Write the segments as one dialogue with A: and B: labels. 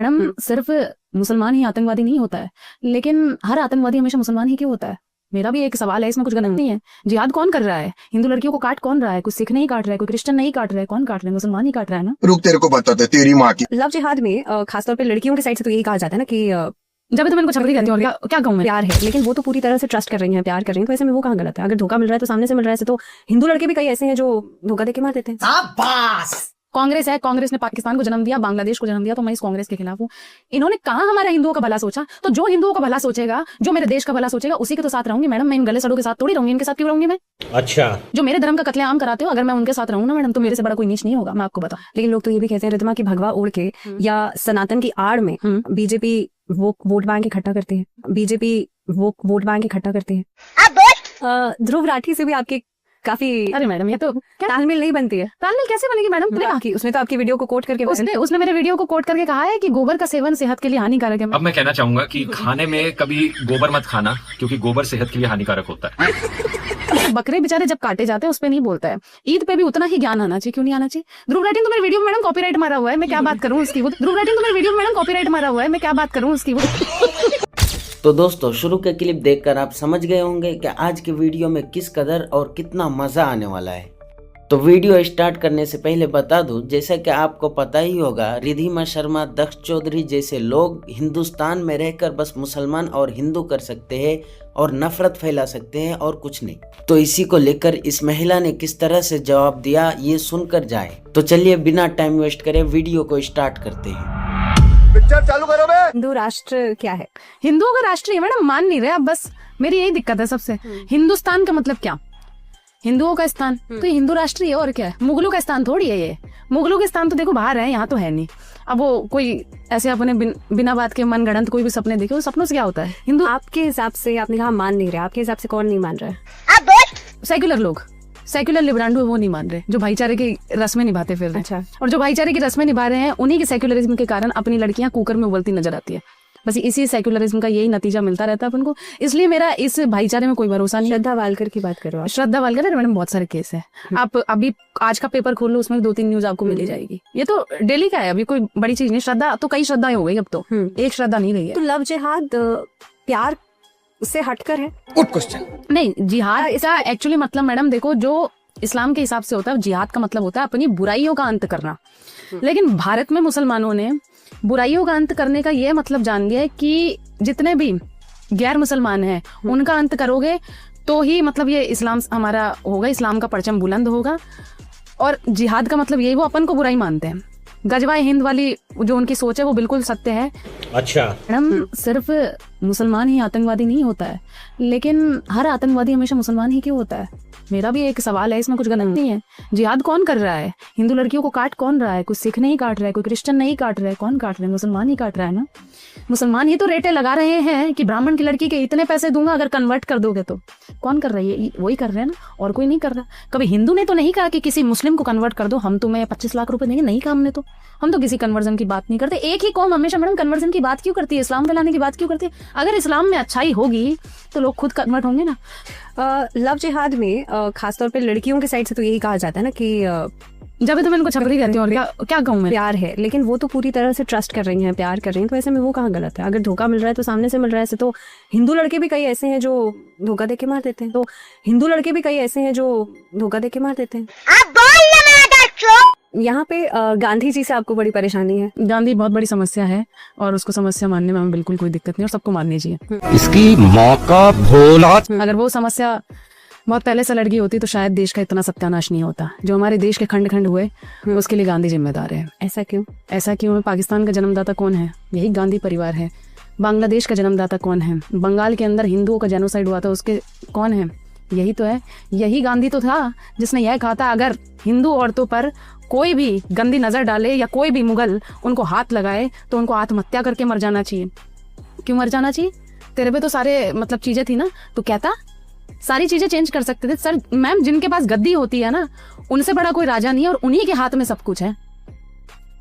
A: Madam सिर्फ मुसलमान ही आतंकवादी नहीं होता है, लेकिन हर आतंकवादी हमेशा मुसलमान ही क्यों होता है? मेरा भी एक सवाल है, इसमें कुछ गलत नहीं है। जिहाद कौन कर रहा है? हिंदू लड़कियों को काट कौन रहा है? कोई सिख नहीं काट रहा है, कोई क्रिश्चियन नहीं काट रहा है, कौन काट रहा है? मुसलमान ही काट रहा है ना।
B: रुक, तेरे को बताते तेरी माँ की।
C: लव जिहाद में खासतौर पे लड़कियों की साइड से तो यही कहा जाता है ना कि
A: जब तो मैं इनको छपरी कहती हूँ, क्या कहूँ मैं?
C: प्यार है, लेकिन वो तो पूरी तरह से ट्रस्ट कर रही हैं, प्यार कर रही हैं, तो ऐसे में वो कहाँ गलत है? अगर धोखा मिल रहा है तो सामने से मिल रहा है, तो हिंदू लड़के भी कई ऐसे हैं जो धोखा देके मार देते हैं।
A: कांग्रेस है, कांग्रेस ने पाकिस्तान को जन्म दिया, बांग्लादेश को जन्म दिया, तो मैं इस कांग्रेस के खिलाफ हूँ। इन्होंने कहा हमारा हिंदुओं का भला सोचा, तो जो हिंदुओं का भला सोचेगा, जो मेरे देश का भला सोचेगा, उसी के तो साथ रहूंगी मैडम। मैं इन गले सड़ों के साथ थोड़ी रहूंगी, इनके साथ क्यों रहूंगी मैं?
D: अच्छा,
A: जो मेरे धर्म का कत्लेआम कराते हो, अगर मैं उनके साथ रहूँ ना मैडम, तो मेरे से बड़ा कोई नीच नहीं होगा, मैं आपको बता।
C: लेकिन लोग तो ये भी कहते हैं रितमा की भगवा ओढ़ के या सनातन की आड़ में बीजेपी वो वोट बैंक इकट्ठा करती है, बीजेपी वो वोट बैंक इकट्ठा करती है। ध्रुव राठी से भी आपके काफी
A: अरे मैडम, ये तो
C: तालमेल नहीं बनती है।
A: तालमेल कैसे बनेगी मैडम?
C: उसने तो आपकी वीडियो को कोट करके
A: उसने मेरे वीडियो को कोट करके कहा है कि गोबर का सेवन सेहत के लिए हानिकारक है।
E: अब मैं कहना चाहूंगा कि खाने में कभी गोबर मत खाना, क्योंकि गोबर सेहत के लिए हानिकारक होता है।
A: बकरे बेचारे जब काटे जाते हैं उस पे नहीं बोलता है। ईद पे भी उतना ही ज्ञान आना चाहिए, क्यों नहीं आना चाहिए? ध्रुव राठी तो मेरे वीडियो में मैडम कॉपीराइट मारा हुआ है, मैं क्या बात करूँ उसकी? ध्रुव राठी तो मेरे वीडियो में मैडम कॉपीराइट मारा हुआ है, मैं क्या बात करूँ उसकी?
F: तो दोस्तों, शुरू के क्लिप देखकर आप समझ गए होंगे कि आज के वीडियो में किस कदर और कितना मजा आने वाला है। तो वीडियो स्टार्ट करने से पहले बता दूं, जैसा कि आपको पता ही होगा, रिद्धिमा शर्मा, दक्ष चौधरी जैसे लोग हिंदुस्तान में रहकर बस मुसलमान और हिंदू कर सकते हैं और नफरत फैला सकते हैं और कुछ नहीं। तो इसी को लेकर इस महिला ने किस तरह से जवाब दिया, ये सुनकर जाए। तो चलिए बिना टाइम वेस्ट करे वीडियो को स्टार्ट करते हैं।
B: पिक्चर चालू करो बे।
C: हिंदू राष्ट्र क्या है?
A: हिंदुओं का राष्ट्र है मैडम, मान नहीं रहे आप। बस मेरी यही दिक्कत है सबसे। हिंदुस्तान का मतलब क्या? हिंदुओं का स्थान, तो हिंदू राष्ट्र है और क्या है? मुगलों का स्थान थोड़ी है ये। मुगलों के स्थान तो देखो बाहर है, यहाँ तो है नहीं। अब वो कोई ऐसे अपने बिना बात के मनगढ़ंत कोई भी सपने देखे, उस सपनों से क्या होता है? हिंदू
C: आपके हिसाब से, आपने कहा मान नहीं रहे, आपके हिसाब से कौन नहीं मान रहा है?
A: सेक्युलर लोग, सेक्युलर लिबरांडो है, वो नहीं मान रहे, जो भाईचारे की रस्में निभाते फिर रहे।
C: अच्छा।
A: और जो भाईचारे की रस्में निभा रहे हैं, उन्हीं के सेक्युलरिज्म के कारण अपनी लड़कियां कुकर में उबलती नजर आती है। बस इसी सेक्युलरिज्म का यही नतीजा मिलता रहता है अपन को। इसलिए मेरा इस भाईचारे में कोई भरोसा नहीं।
C: श्रद्धा वालकर की बात करो आप।
A: श्रद्धा वालकर, मैडम बहुत सारे केस है। आप अभी आज का पेपर खोल लो, उसमें 2-3 न्यूज आपको मिली जाएगी। ये तो डेली का है, अभी कोई बड़ी चीज नहीं। श्रद्धा तो कई श्रद्धाएं हो गई, अब तो एक श्रद्धा नहीं रही है।
C: तो लव जिहाद प्यार से हटकर है?
B: Good question.
A: नहीं, जिहाद इसका एक्चुअली मतलब मैडम देखो, जो इस्लाम के हिसाब से होता है, जिहाद का मतलब होता है अपनी बुराइयों का अंत करना। लेकिन भारत में मुसलमानों ने बुराइयों का अंत करने का यह मतलब जान लिया है कि जितने भी गैर मुसलमान हैं उनका अंत करोगे तो ही मतलब ये इस्लाम हमारा होगा, इस्लाम का परचम बुलंद होगा। और जिहाद का मतलब यही, वो अपन को बुराई मानते हैं। गजवाए हिंद वाली जो उनकी सोच है वो बिल्कुल सत्य है।
D: अच्छा,
A: मैडम सिर्फ मुसलमान ही आतंकवादी नहीं होता है, लेकिन हर आतंकवादी हमेशा मुसलमान ही क्यों होता है? मेरा भी एक सवाल है, इसमें कुछ गलत नहीं है। जिहाद कौन कर रहा है? हिंदू लड़कियों को काट कौन रहा है? कोई सिख नहीं काट रहा है, कोई क्रिश्चियन नहीं काट रहा है, कौन काट रहा है? मुसलमान ही काट रहा है ना। मुसलमान ही तो रेटे लगा रहे हैं कि ब्राह्मण की लड़की के इतने पैसे दूंगा अगर कन्वर्ट कर दोगे तो। कौन कर रही है? वही कर रहे हैं ना, और कोई नहीं कर रहा। कभी हिंदू ने तो नहीं कहा कि किसी मुस्लिम को कन्वर्ट कर दो, हम तुम्हें 25 लाख रुपए देंगे, नहीं कहा हमने तो। हम तो किसी कन्वर्जन की बात नहीं करते। एक ही कौम हमेशा मैडम कन्वर्जन की बात क्यों करती है? इस्लाम फैलाने की बात क्यों करती है? अगर इस्लाम में अच्छाई होगी तो लोग खुद कन्वर्ट होंगे ना।
C: लव जिहाद में खासतौर पे लड़कियों की साइड से तो यही कहा जाता है ना कि
A: जब तो मैं इनको छपरी कहती हूँ, क्या कहूँ मैं?
C: प्यार है, लेकिन वो तो पूरी तरह से ट्रस्ट कर रही हैं, प्यार कर रही हैं, तो ऐसे में वो कहाँ गलत है? अगर धोखा मिल रहा है तो सामने से मिल रहा है, तो हिंदू लड़के भी कई ऐसे हैं जो धोखा देके मार देते हैं। तो हिंदू लड़के भी कई ऐसे हैं जो धोखा देके मार देते हैं। यहाँ पे गांधी जी से आपको बड़ी परेशानी है?
A: गांधी बहुत बड़ी समस्या है और उसको समस्या मानने में हमें बिल्कुल कोई दिक्कत नहीं, और सबको माननी चाहिए।
D: इसकी माँ का भोला।
A: अगर वो समस्या बहुत पहले से लड़ गई होती तो शायद देश का इतना सत्यानाश नहीं होता। जो हमारे देश के खंड खंड हुए उसके लिए गांधी जिम्मेदार है।
C: ऐसा क्यों?
A: ऐसा क्यों? पाकिस्तान का जन्मदाता कौन है? यही गांधी परिवार है। बांग्लादेश का जन्मदाता कौन है? बंगाल के अंदर हिंदुओं का जेनोसाइड हुआ था, उसके कौन है? यही तो है। यही गांधी तो था जिसने यह कहा था अगर हिंदू औरतों पर कोई भी गंदी नजर डाले या कोई भी मुगल उनको हाथ लगाए तो उनको आत्महत्या करके मर जाना चाहिए। क्यों मर जाना चाहिए? तेरे पे तो सारे मतलब चीजें थी ना, तो कहता सारी चीजें चेंज कर सकते थे। सर मैम, जिनके पास गद्दी होती है ना, उनसे बड़ा कोई राजा नहीं है और उन्हीं के हाथ में सब कुछ है।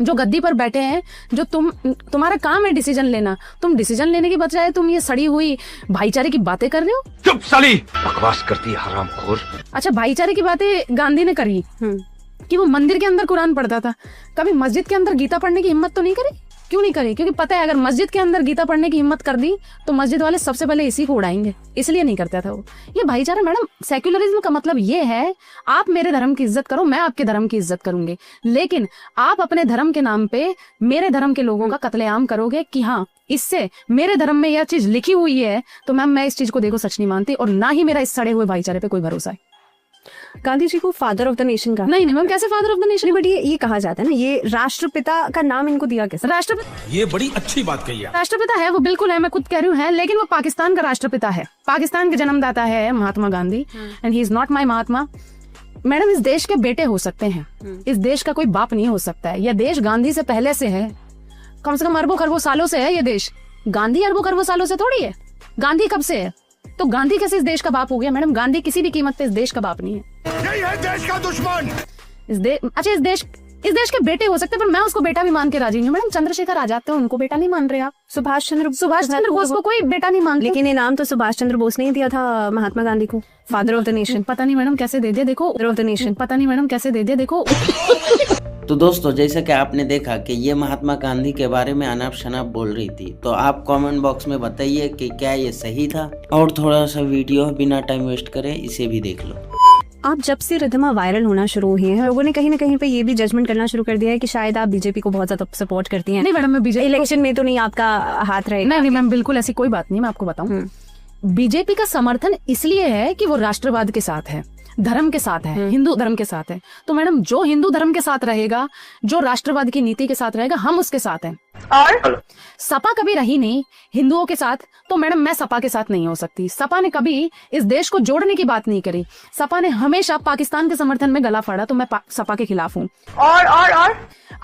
A: जो गद्दी पर बैठे हैं, जो तुम्हारा काम है डिसीजन लेना, तुम डिसीजन लेने के बजाय तुम ये सड़ी हुई भाईचारे की बातें कर रहे हो।
D: चुप साली, बकवास करती है हरामखोर।
A: अच्छा, भाईचारे की बातें गांधी ने करी कि वो मंदिर के अंदर कुरान पढ़ता था, कभी मस्जिद के अंदर गीता पढ़ने की हिम्मत तो नहीं करी? क्यों नहीं करी? क्योंकि पता है अगर मस्जिद के अंदर गीता पढ़ने की हिम्मत कर दी तो मस्जिद वाले सबसे पहले इसी को उड़ाएंगे, इसलिए नहीं करता था वो। ये भाईचारा मैडम, सेक्युलरिज्म का मतलब ये है आप मेरे धर्म की इज्जत करो, मैं आपके धर्म की इज्जत करूंगी, लेकिन आप अपने धर्म के नाम पे मेरे धर्म के लोगों का कत्लेआम करोगे कि हाँ इससे मेरे धर्म में यह चीज लिखी हुई है, तो मैम मैं इस चीज को देखो सच नहीं मानती, और ना ही मेरा इस सड़े हुए भाईचारे पे कोई भरोसा है।
C: गांधी जी को फादर ऑफ द नेशन का
A: नहीं मैम, कैसे father of the nation?
C: But ये कहा जाता है ना, ये राष्ट्रपिता का नाम इनको दिया कैसे?
A: राष्ट्रपिता,
D: ये बड़ी अच्छी बात कही है।
A: राष्ट्रपिता है वो, बिल्कुल है, मैं खुद कह रही हूँ है, लेकिन वो पाकिस्तान का राष्ट्रपिता है, पाकिस्तान के जन्मदाता है Mahatma Gandhi, and he is not my Mahatma. Madam इस देश के बेटे हो सकते हैं, इस देश का कोई बाप नहीं हो सकता है। यह देश गांधी से पहले से है, कम से कम अरबों खरबों सालों से है ये देश। गांधी अरबों खरबों सालों से थोड़ी है, गांधी कब से है? तो गांधी कैसे इस देश का बाप हो गया? मैडम गांधी किसी भी कीमत पे इस देश का बाप नहीं है।
B: यही है देश का दुश्मन।
A: अच्छा इस देश के बेटे हो सकते हैं, पर मैं उसको बेटा भी मान के राजी नहीं हूँ। मैडम चंद्रशेखर आजाद थे, उनको बेटा नहीं मान रहे आप? सुभाष चंद्र बोस को कोई बेटा नहीं मान,
C: लेकिन ये नाम तो सुभाष चंद्र बोस ने ही दिया था महात्मा गांधी को, फादर ऑफ द नेशन।
A: पता नहीं मैडम कैसे दे दिया, देखो
C: फादर ऑफ द नेशन।
A: पता नहीं मैडम कैसे दे दिया, देखो।
F: तो दोस्तों जैसा कि आपने देखा कि ये महात्मा गांधी के बारे में अनाप शनाप बोल रही थी, तो आप कमेंट बॉक्स में बताइए कि क्या ये सही था। और थोड़ा सा वीडियो बिना टाइम वेस्ट करे इसे भी देख लो।
C: आप जब से रिद्धिमा वायरल होना शुरू हुई है, लोगों ने कहीं ना कहीं पे ये भी जजमेंट करना शुरू कर दिया है कि शायद आप बीजेपी को बहुत ज्यादा सपोर्ट करती हैं।
A: नहीं मैडम, मैं बीजेपी
C: इलेक्शन में तो नहीं आपका हाथ रहेगा।
A: नहीं मैम, बिल्कुल ऐसी कोई बात नहीं। मैं आपको बताऊं, बीजेपी का समर्थन इसलिए है कि वो राष्ट्रवाद के साथ है, धर्म के साथ है, हिंदू धर्म के साथ है। तो मैडम जो हिंदू धर्म के साथ रहेगा, जो राष्ट्रवाद की नीति के साथ रहेगा, हम उसके साथ हैं। और सपा कभी रही नहीं हिंदुओं के साथ, तो मैडम मैं सपा के साथ नहीं हो सकती। सपा ने कभी इस देश को जोड़ने की बात नहीं करी, सपा ने हमेशा पाकिस्तान के समर्थन में गला फाड़ा, तो मैं सपा के खिलाफ हूँ। और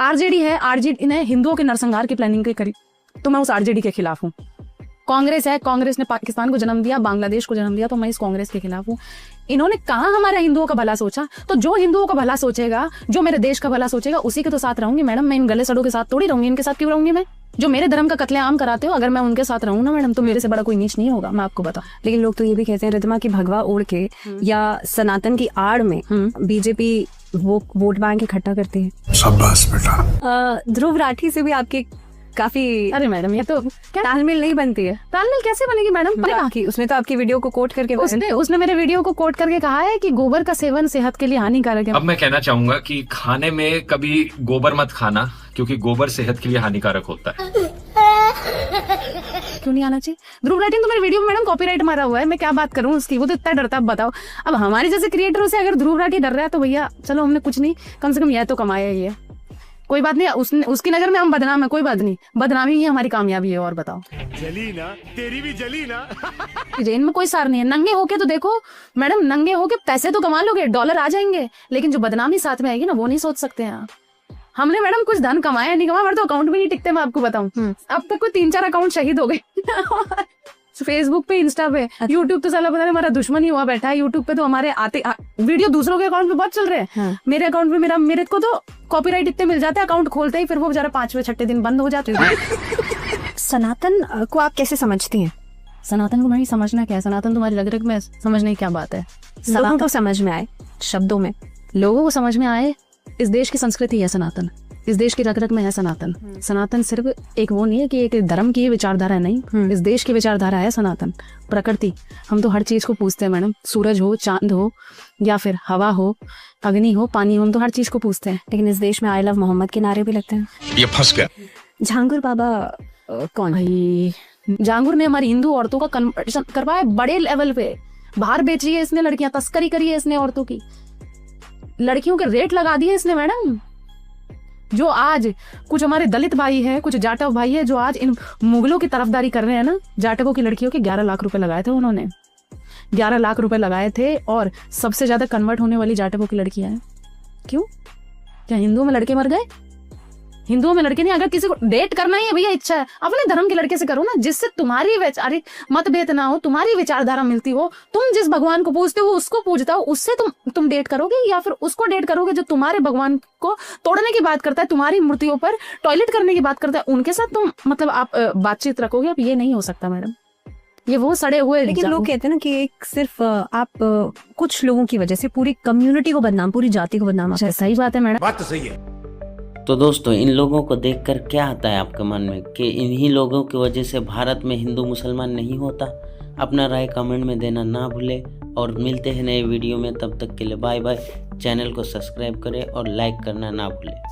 A: आरजेडी है, आरजेडी ने हिंदुओं के नरसंहार की प्लानिंग करी, तो मैं उस आरजेडी के खिलाफ हूँ। कांग्रेस है, कांग्रेस ने पाकिस्तान को जन्म दिया, बांग्लादेश को जन्म दिया, तो मैं इस कांग्रेस के खिलाफ हूँ। इन्होंने कहा हमारे हिंदुओं का भला सोचा, तो जो हिंदुओं का भला सोचेगा, जो मेरे देश का भला सोचेगा, उसी के तो साथ रहूंगी मैडम। मैं इन गले सड़ों के साथ थोड़ी रहूंगी, इनके साथ क्यों रहूंगी मैं? जो मेरे धर्म का कत्लेआम कराते हो, अगर मैं उनके साथ रहूं ना मैडम, तो मेरे से बड़ा कोई नीच नहीं होगा, मैं आपको बताऊं।
C: लेकिन लोग तो ये भी कहते हैं रिद्धिमा की भगवा ओढ़ के या सनातन की आड़ में बीजेपी वो वोट बैंक इकट्ठा करती है।
B: शाबाश बेटा।
C: ध्रुव राठी से भी आपके काफी
A: अरे मैडम ये तो क्या
C: तालमेल नहीं बनती है।
A: तालमेल कैसे बनेगी मैडम?
C: उसने तो आपकी वीडियो को कोट करके
A: उसने मेरे वीडियो को कोट करके कहा है कि गोबर का सेवन सेहत के लिए हानिकारक है।
E: अब मैं कहना चाहूंगा कि खाने में कभी गोबर मत खाना, क्योंकि गोबर सेहत के लिए हानिकारक होता है।
A: क्यों नहीं आना चाहिए? ध्रुव राठी तो मेरे वीडियो में मैडम कॉपीराइट मारा हुआ है, मैं क्या बात करूं उसकी, वो तो इतना डरता है। अब बताओ, अब हमारे जैसे क्रिएटरों से अगर ध्रुव राठी डर रहा है तो भैया चलो हमने कुछ नहीं, कम से कम यह तो कमाया ही है। कोई बात नहीं, उसकी नजर में हम बदनाम है, कोई बात नहीं, बदनामी ही हमारी कामयाबी है। और बताओ,
B: जली ना, तेरी भी जली ना।
A: रेन में कोई सार नहीं है। नंगे होके तो देखो मैडम, नंगे होके पैसे तो कमा लोगे, डॉलर आ जाएंगे, लेकिन जो बदनामी साथ में आएगी ना, वो नहीं सोच सकते हैं आप। हमने मैडम कुछ धन कमाया नहीं कमाया, हमारे तो अकाउंट भी नहीं टिकते, मैं आपको बताऊं। अब तक कोई 3-4 अकाउंट शहीद हो गए। फेसबुक पे, इंस्टा पे, यूट्यूब तो साला पता नहीं हमारा दुश्मन ही हुआ बैठा है। यूट्यूब पे तो हमारे वीडियो दूसरों के अकाउंट पे बहुत चल रहे हैं। मेरे अकाउंट पे मेरे को तो कॉपीराइट इतने मिल जाते हैं, अकाउंट खोलते ही फिर वो बेचारा 5वें-6ठे दिन बंद हो जाते हैं।
C: सनातन को आप कैसे समझती हैं?
A: सनातन को मैं समझना क्या है? सनातन तुम्हारी रग रग में समझने की क्या बात है?
C: लोगों को समझ में आए, शब्दों में
A: लोगों को समझ में आए। इस देश की संस्कृति है सनातन, इस देश की रग रग में है सनातन। सनातन सिर्फ एक वो नहीं है कि एक धर्म की विचारधारा नहीं, इस देश की विचारधारा है सनातन। प्रकृति, हम तो हर चीज को पूछते हैं मैडम, सूरज हो, चांद हो, या फिर हवा हो, अग्नि हो, पानी हो, हम तो हर चीज को पूछते हैं।
C: लेकिन इस देश में आई लव मोहम्मद के नारे भी लगते हैं।
D: ये फंस गया।
C: झांगुर बाबा कौन?
A: भाई झांगुर ने हमारी हिंदू औरतों का कन्वर्शन करवाया बड़े लेवल पे, बाहर बेची है इसने लड़कियां, तस्करी करी है इसने औरतों की, लड़कियों के रेट लगा दिए इसने मैडम। जो आज कुछ हमारे दलित भाई है, कुछ जाटव भाई है, जो आज इन मुगलों की तरफदारी कर रहे हैं ना, जाटवों की लड़कियों के 11 लाख रुपए लगाए थे उन्होंने, 11 लाख रुपए लगाए थे। और सबसे ज्यादा कन्वर्ट होने वाली जाटवों की लड़कियां हैं। क्यों? क्या हिंदुओं में लड़के मर गए? हिंदुओं में लड़के नहीं। अगर किसी को डेट करना ही है भैया, इच्छा है, अपने धर्म के लड़के से करो ना, जिससे तुम्हारी वैचारिक मतभेद ना हो, तुम्हारी विचारधारा मिलती हो, तुम जिस भगवान को पूजते हो उसको पूजता हो, उससे तुम डेट करोगे, या फिर उसको डेट करोगे जो तुम्हारे भगवान को तोड़ने की बात करता है, तुम्हारी मूर्तियों पर टॉयलेट करने की बात करता है, उनके साथ तुम मतलब आप बातचीत रखोगे? अब ये नहीं हो सकता मैडम, ये वो सड़े हुए।
C: लेकिन लोग कहते हैं ना कि एक सिर्फ आप कुछ लोगों की वजह से पूरी कम्युनिटी को बदनाम, पूरी जाति को बदनाम।
A: सही बात है मैडम,
D: बात तो सही है।
F: तो दोस्तों इन लोगों को देखकर क्या आता है आपके मन में कि इन्हीं लोगों की वजह से भारत में हिंदू मुसलमान नहीं होता? अपना राय कमेंट में देना ना भूले और मिलते हैं नए वीडियो में। तब तक के लिए बाय बाय। चैनल को सब्सक्राइब करें और लाइक करना ना भूलें।